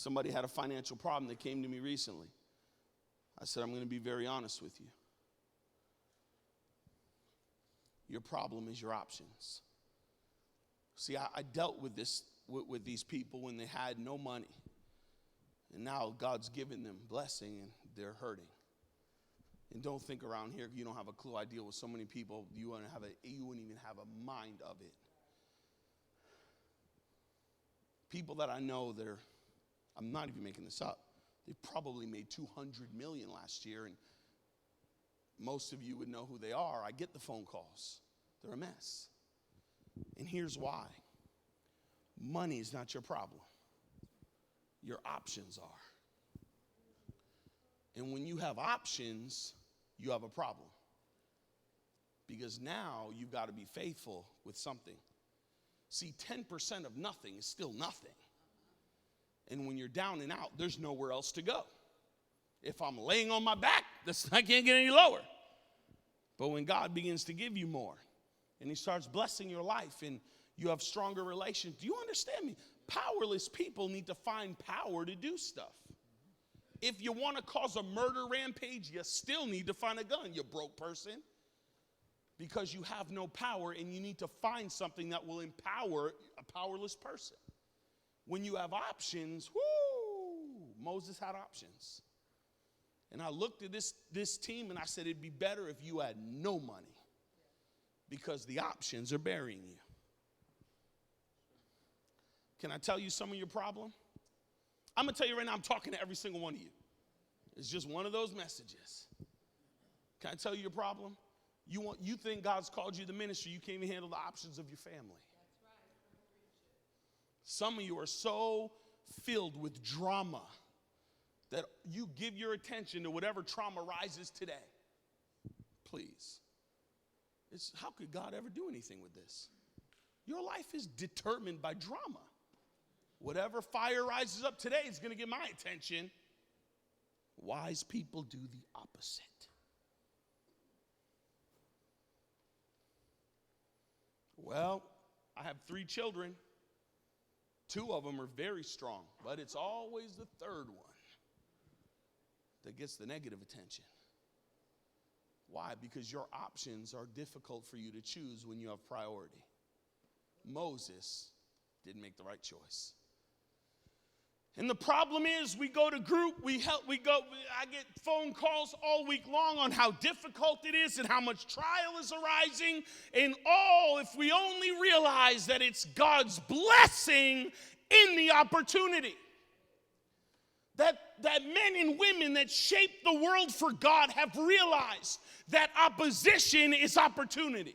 Somebody had a financial problem that came to me recently. I said, I'm going to be very honest with you. Your problem is your options. See, I dealt with this with these people when they had no money. And now God's given them blessing and they're hurting. And don't think around here, you don't have a clue. I deal with so many people, you wouldn't even have a mind of it. People that I know I'm not even making this up, they probably made $200 million last year, and most of you would know who they are. I get the phone calls. They're a mess. And here's why. Money is not your problem. Your options are. And when you have options, you have a problem. Because now you've got to be faithful with something. See, 10% of nothing is still nothing. And when you're down and out, there's nowhere else to go. If I'm laying on my back, I can't get any lower. But when God begins to give you more, and he starts blessing your life, and you have stronger relations, do you understand me? Powerless people need to find power to do stuff. If you want to cause a murder rampage, you still need to find a gun, you broke person. Because you have no power, and you need to find something that will empower a powerless person. When you have options, Moses had options. And I looked at this team and I said, it'd be better if you had no money, because the options are burying you. Can I tell you some of your problem? I'm going to tell you right now, I'm talking to every single one of you. It's just one of those messages. Can I tell you your problem? You think God's called you to the ministry, you can't even handle the options of your family. That's right. Some of you are so filled with drama that you give your attention to whatever trauma rises today. Please. How could God ever do anything with this? Your life is determined by drama. Whatever fire rises up today is going to get my attention. Wise people do the opposite. Well, I have 3 children. 2 of them are very strong, but it's always the third one that gets the negative attention. Why? Because your options are difficult for you to choose when you have priority. Moses didn't make the right choice. And the problem is, we go to group, I get phone calls all week long on how difficult it is and how much trial is arising. And if we only realize that it's God's blessing in the opportunity. That men and women that shape the world for God have realized that opposition is opportunity.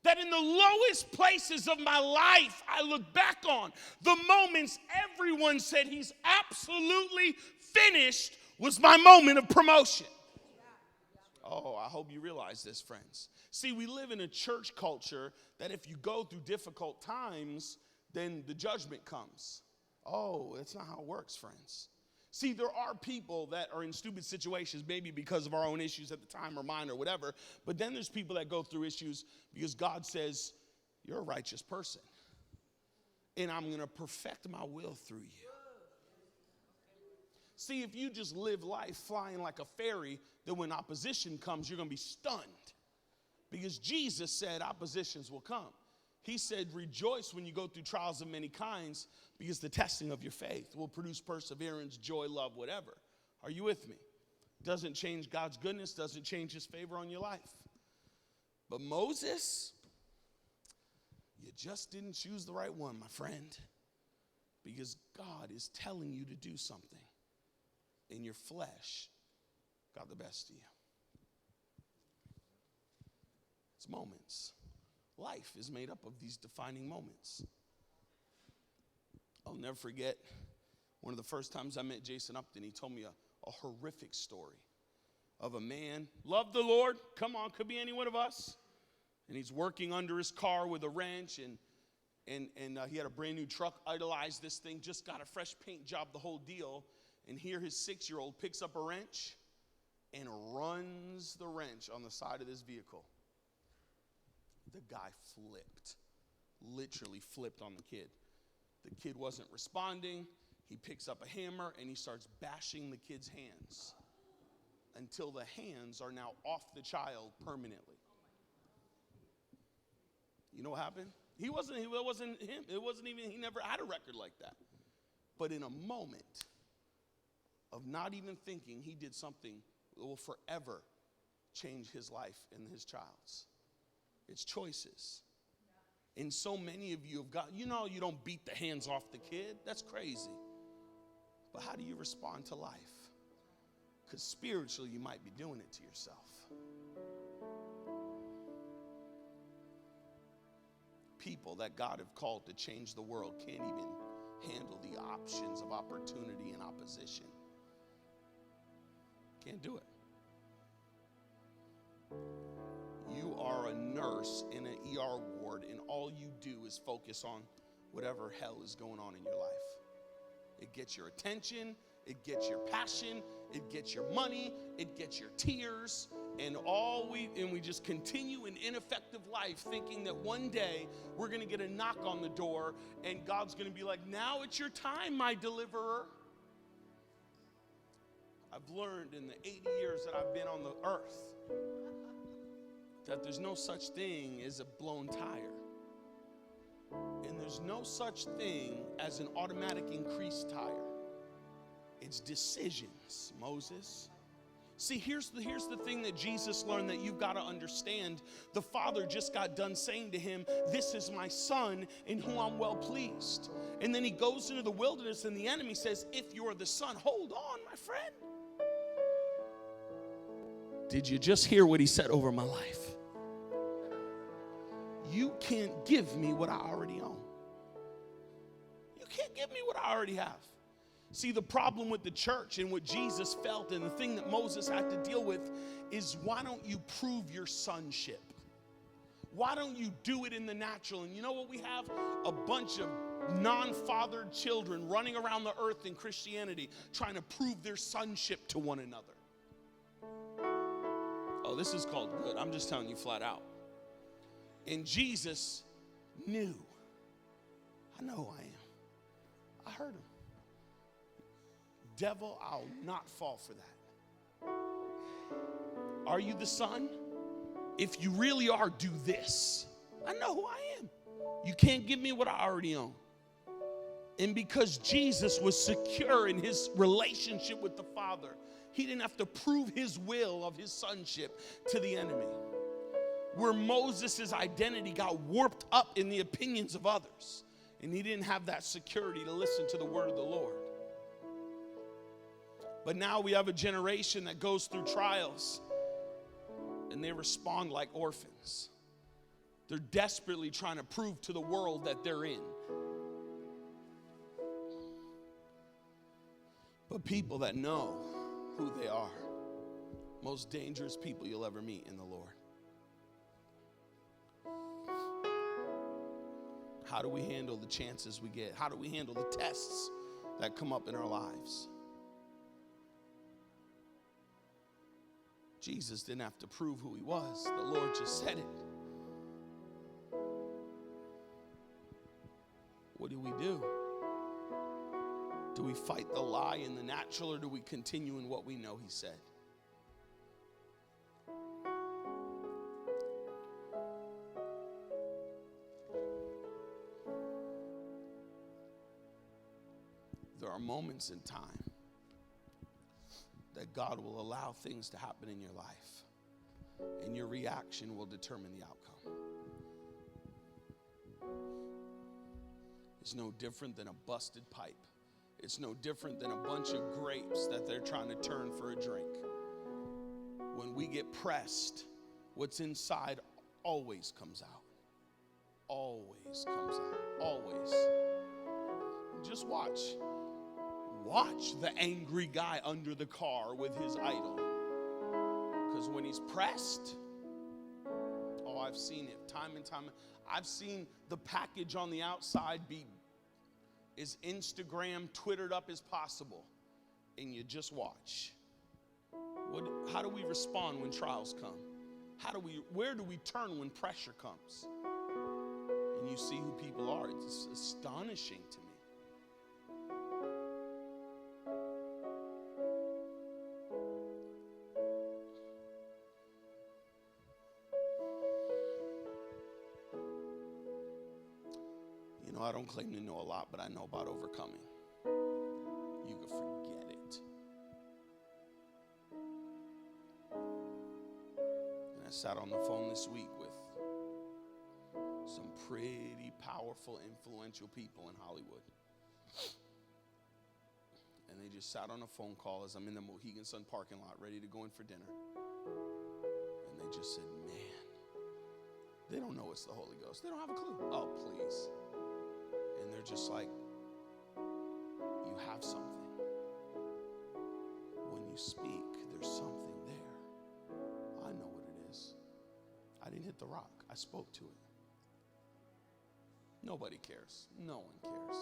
That in the lowest places of my life, I look back on the moments everyone said he's absolutely finished was my moment of promotion. Oh, I hope you realize this, friends. See, we live in a church culture that if you go through difficult times, then the judgment comes. Oh, that's not how it works, friends. See, there are people that are in stupid situations, maybe because of our own issues at the time or mine or whatever. But then there's people that go through issues because God says, you're a righteous person. And I'm going to perfect my will through you. See, if you just live life flying like a fairy, then when opposition comes, you're going to be stunned. Because Jesus said oppositions will come. He said, rejoice when you go through trials of many kinds, because the testing of your faith will produce perseverance, joy, love, whatever. Are you with me? Doesn't change God's goodness, doesn't change his favor on your life. But Moses, you just didn't choose the right one, my friend. Because God is telling you to do something. And your flesh got the best of you. It's moments. Life is made up of these defining moments. I'll never forget one of the first times I met Jason Upton. He told me a horrific story of a man, loved the Lord, come on, could be any one of us. And he's working under his car with a wrench, and he had a brand new truck, idolized this thing, just got a fresh paint job, the whole deal. And here his 6-year-old picks up a wrench and runs the wrench on the side of this vehicle. The guy flipped, literally flipped on the kid. The kid wasn't responding. He picks up a hammer and he starts bashing the kid's hands until the hands are now off the child permanently. You know what happened? It wasn't him. It wasn't even, he never had a record like that. But in a moment of not even thinking, he did something that will forever change his life and his child's. It's choices. And so many of you have got, you don't beat the hands off the kid. That's crazy. But how do you respond to life? Because spiritually, you might be doing it to yourself. People that God have called to change the world can't even handle the options of opportunity and opposition. Can't do it. You are a nurse in an ER ward, and all you do is focus on whatever hell is going on in your life. It gets your attention, it gets your passion, it gets your money, it gets your tears, and we just continue an ineffective life thinking that one day we're going to get a knock on the door and God's going to be like, now it's your time, my deliverer. I've learned in the 80 years that I've been on the earth that there's no such thing as a blown tire. And there's no such thing as an automatic increased tire. It's decisions, Moses. See, here's the thing that Jesus learned that you've got to understand. The Father just got done saying to him, this is my son in whom I'm well pleased. And then he goes into the wilderness and the enemy says, if you're the son, hold on, my friend. Did you just hear what he said over my life? You can't give me what I already own. You can't give me what I already have. See, the problem with the church and what Jesus felt and the thing that Moses had to deal with is, why don't you prove your sonship? Why don't you do it in the natural? And you know what we have? A bunch of non-fathered children running around the earth in Christianity trying to prove their sonship to one another. Oh, this is called good. I'm just telling you flat out. And Jesus knew. I know who I am. I heard him. Devil, I'll not fall for that. Are you the son? If you really are, do this. I know who I am. You can't give me what I already own. And because Jesus was secure in his relationship with the Father, he didn't have to prove his will of his sonship to the enemy. Where Moses' identity got warped up in the opinions of others, and he didn't have that security to listen to the word of the Lord. But now we have a generation that goes through trials, and they respond like orphans. They're desperately trying to prove to the world that they're in. But people that know who they are, most dangerous people you'll ever meet in the Lord. How do we handle the chances we get? How do we handle the tests that come up in our lives? Jesus didn't have to prove who he was. The Lord just said it. What do we do? Do we fight the lie in the natural, or do we continue in what we know he said? There are moments in time that God will allow things to happen in your life, and your reaction will determine the outcome. It's no different than a busted pipe. It's no different than a bunch of grapes that they're trying to turn for a drink. When we get pressed, what's inside always comes out. Always comes out. Always. Just watch. Watch the angry guy under the car with his idol. Because when he's pressed, oh, I've seen it time and time. I've seen the package on the outside be as Instagram Twittered up as possible. And you just watch. How do we respond when trials come? Where do we turn when pressure comes? And you see who people are. It's astonishing to me. I don't claim to know a lot, but I know about overcoming. You can forget it. And I sat on the phone this week with some pretty powerful, influential people in Hollywood. And they just sat on a phone call as I'm in the Mohegan Sun parking lot ready to go in for dinner. And they just said, man, they don't know it's the Holy Ghost. They don't have a clue. Oh, please. And they're just like, you have something. When you speak, there's something there. I know what it is. I didn't hit the rock. I spoke to it. Nobody cares. No one cares.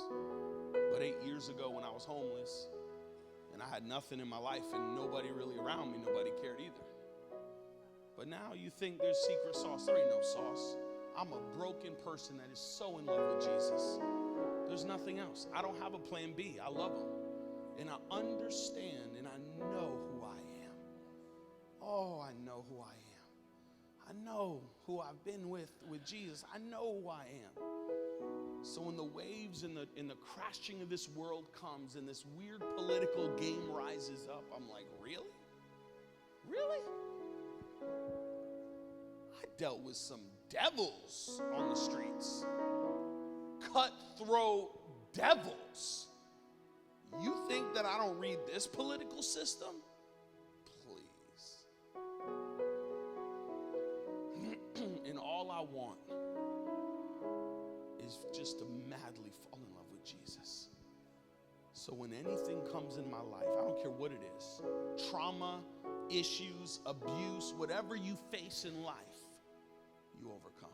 But 8 years ago when I was homeless and I had nothing in my life and nobody really around me, nobody cared either. But now you think there's secret sauce. There ain't no sauce. I'm a broken person that is so in love with Jesus. There's nothing else. I don't have a plan B. I love him. And I understand and I know who I am. Oh, I know who I am. I know who I've been with Jesus. I know who I am. So when the waves and the crashing of this world comes and this weird political game rises up, I'm like, really? Really? I dealt with some devils on the streets. Cutthroat devils. You think that I don't read this political system? Please. And all I want is just to madly fall in love with Jesus. So when anything comes in my life, I don't care what it is, trauma, issues, abuse, whatever you face in life, you overcome.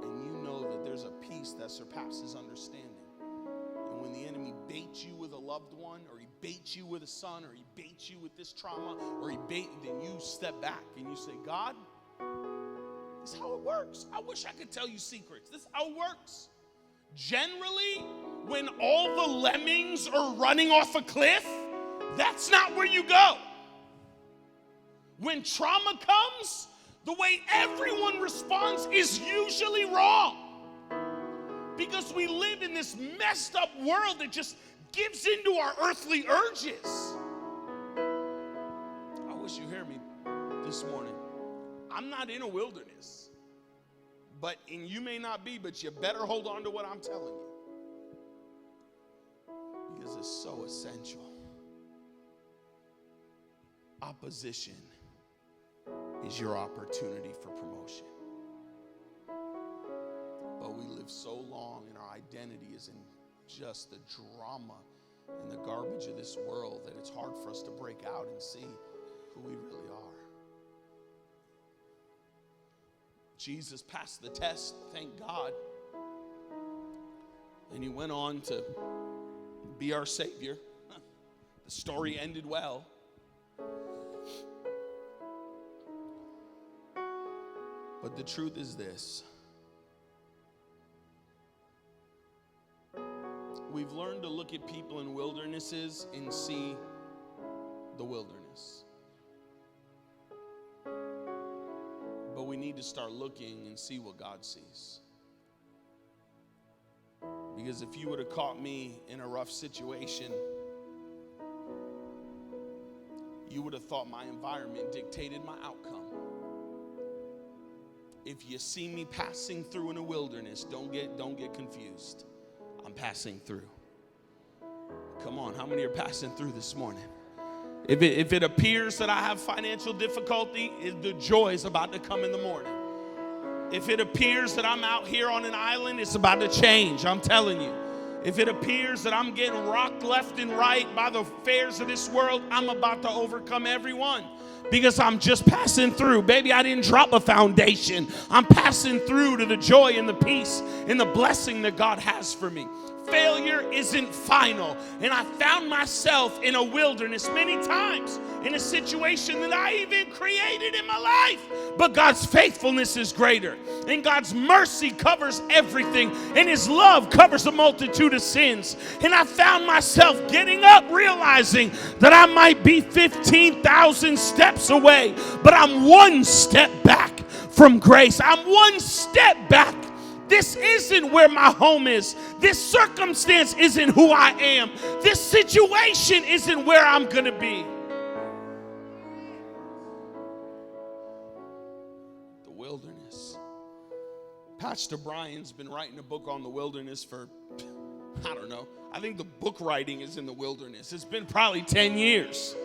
And you know that there's a peace that surpasses understanding. And when the enemy baits you with a loved one, or he baits you with a son, or he baits you with this trauma, or then you step back and you say, God, this is how it works. I wish I could tell you secrets. This is how it works. Generally, when all the lemmings are running off a cliff, that's not where you go. When trauma comes, the way everyone responds is usually wrong. Because we live in this messed up world that just gives into our earthly urges. I wish you hear me this morning. I'm not in a wilderness. And you may not be, but you better hold on to what I'm telling you. Because it's so essential. Opposition is your opportunity for promotion. But we live so long and our identity is in just the drama and the garbage of this world that it's hard for us to break out and see who we really are. Jesus passed the test, thank God. And he went on to be our Savior. The story ended well. But the truth is this. We've learned to look at people in wildernesses and see the wilderness. But we need to start looking and see what God sees. Because if you would have caught me in a rough situation, you would have thought my environment dictated my outcome. If you see me passing through in a wilderness, don't get confused. I'm passing through. Come on, how many are passing through this morning? If it appears that I have financial difficulty, the joy is about to come in the morning. If it appears that I'm out here on an island, it's about to change, I'm telling you. If it appears that I'm getting rocked left and right by the affairs of this world, I'm about to overcome everyone. Because I'm just passing through. Baby, I didn't drop a foundation. I'm passing through to the joy and the peace and the blessing that God has for me. Failure isn't final. And I found myself in a wilderness many times in a situation that I even created in my life. But God's faithfulness is greater. And God's mercy covers everything. And his love covers a multitude of sins. And I found myself getting up realizing that I might be 15,000 steps away. But I'm one step back from grace. I'm one step back This isn't where my home is. This circumstance isn't who I am. This situation isn't where I'm going to be. The wilderness. Pastor Brian's been writing a book on the wilderness for, I don't know. I think the book writing is in the wilderness. It's been probably 10 years.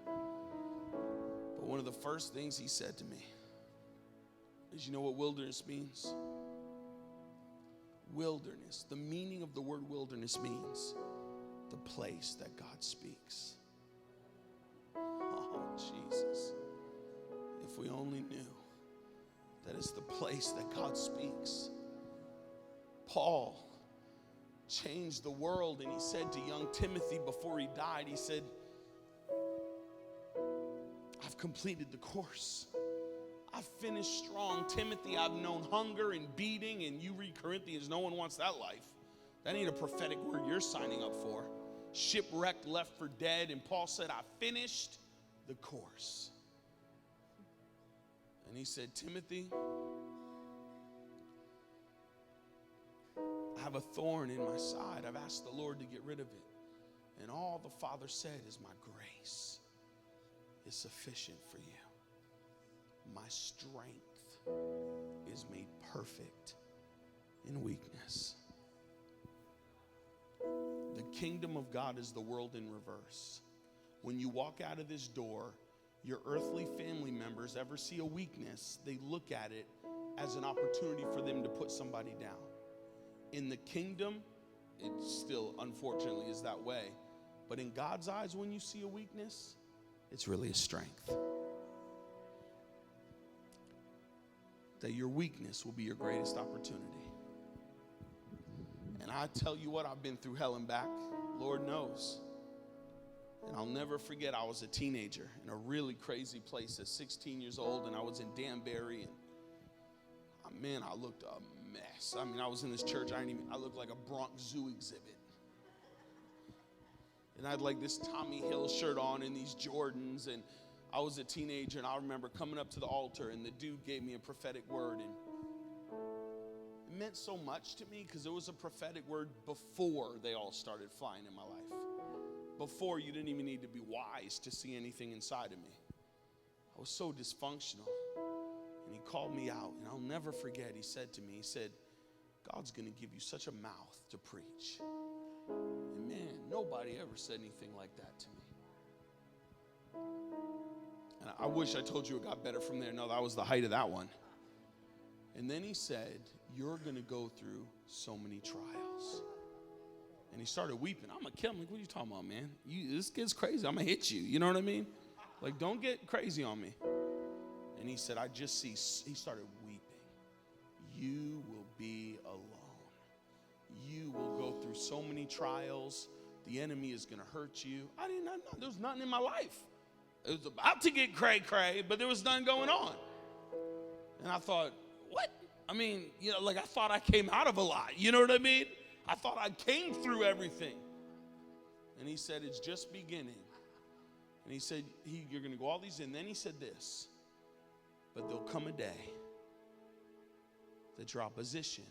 But one of the first things he said to me is, you know what wilderness means? Wilderness, the meaning of the word wilderness means the place that God speaks. Oh, Jesus. If we only knew that it's the place that God speaks. Paul changed the world, and he said to young Timothy before he died, he said, I've completed the course. I've finished strong. Timothy, I've known hunger and beating, and you read Corinthians, no one wants that life. That ain't a prophetic word you're signing up for. Shipwrecked, left for dead, and Paul said, I finished the course. And he said, Timothy, I have a thorn in my side. I've asked the Lord to get rid of it. And all the Father said is, my grace is sufficient for you. My strength is made perfect in weakness. The kingdom of God is the world in reverse. When you walk out of this door, your earthly family members ever see a weakness, they look at it as an opportunity for them to put somebody down. In the kingdom, it still unfortunately is that way. But in God's eyes, when you see a weakness, it's really a strength. That your weakness will be your greatest opportunity. And I tell you what, I've been through hell and back. Lord knows. And I'll never forget, I was a teenager in a really crazy place at 16 years old, and I was in Danbury, and man, I looked a mess. I mean, I was in this church, I looked like a Bronx Zoo exhibit. And I had like this Tommy Hill shirt on and these Jordans, and I was a teenager, and I remember coming up to the altar, and the dude gave me a prophetic word, and it meant so much to me because it was a prophetic word before they all started flying in my life. Before you didn't even need to be wise to see anything inside of me. I was so dysfunctional. And he called me out, and I'll never forget, he said to me, he said, God's going to give you such a mouth to preach. And man, nobody ever said anything like that to me. And I wish I told you it got better from there. No, that was the height of that one. And then he said, you're going to go through so many trials. And he started weeping. I'm going to kill him. Like, what are you talking about, man? This kid's crazy. I'm going to hit you. You know what I mean? Like, don't get crazy on me. And he said, I just see, he started weeping. You will be alone. You will go through so many trials. The enemy is going to hurt you. There was nothing in my life. It was about to get cray-cray, but there was nothing going on. And I thought, what? I mean, I thought I came out of a lot. You know what I mean? I thought I came through everything. And he said, it's just beginning. And he said, you're going to go all these in. Then he said this, but there'll come a day that your opposition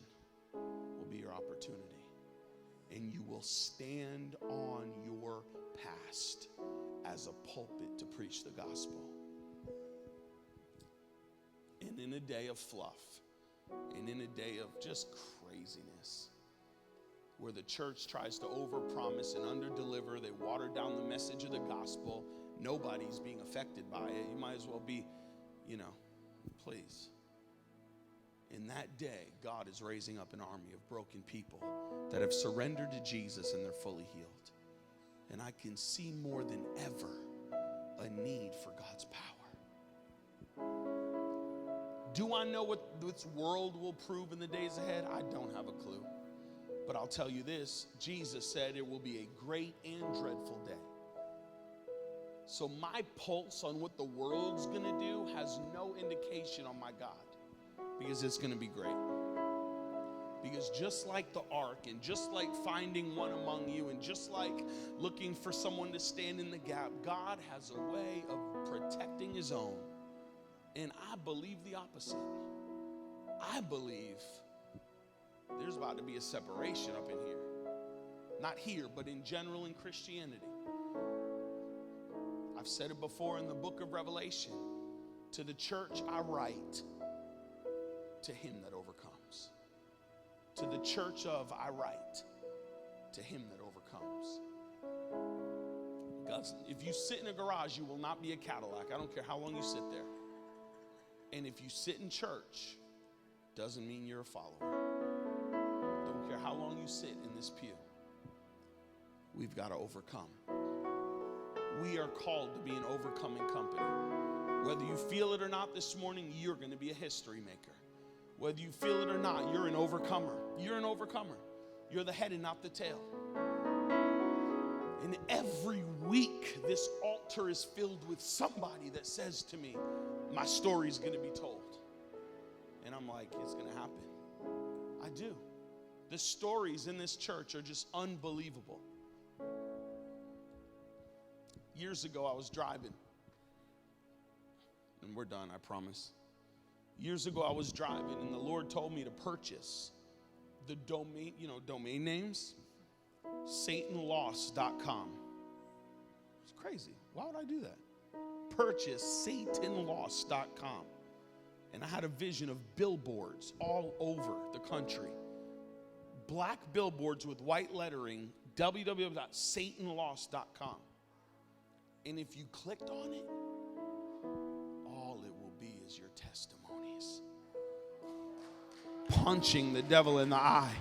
will be your opportunity. And you will stand on your past as a pulpit to preach the gospel. And in a day of fluff, and in a day of just craziness, where the church tries to overpromise and underdeliver, they water down the message of the gospel, nobody's being affected by it. You might as well be, please. In that day, God is raising up an army of broken people that have surrendered to Jesus and they're fully healed. And I can see more than ever a need for God's power. Do I know what this world will prove in the days ahead? I don't have a clue. But I'll tell you this, Jesus said it will be a great and dreadful day. So my pulse on what the world's going to do has no indication on my God, because it's going to be great. Because just like the ark, and just like finding one among you, and just like looking for someone to stand in the gap, God has a way of protecting his own. And I believe the opposite. I believe there's about to be a separation up in here. Not here, but in general in Christianity. I've said it before in the book of Revelation. To the church I write, to him that overcomes. To the church of I write, to him that overcomes. God's, if you sit in a garage, you will not be a Cadillac. I don't care how long you sit there. And if you sit in church, doesn't mean you're a follower. Don't care how long you sit in this pew. We've got to overcome. We are called to be an overcoming company. Whether you feel it or not this morning, you're going to be a history maker. Whether you feel it or not, you're an overcomer. You're an overcomer. You're the head and not the tail. And every week, this altar is filled with somebody that says to me, my story is going to be told. And I'm like, it's going to happen. I do. The stories in this church are just unbelievable. Years ago, I was driving. And we're done, I promise. Years ago, I was driving, and the Lord told me to purchase the domain, domain names, SatanLost.com. It's crazy. Why would I do that? Purchase SatanLost.com. And I had a vision of billboards all over the country. Black billboards with white lettering, www.SatanLost.com. And if you clicked on it, all it will be is your testimonies. Punching the devil in the eye.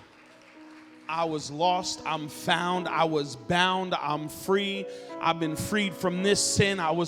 I was lost, I'm found, I was bound, I'm free. I've been freed from this sin. I was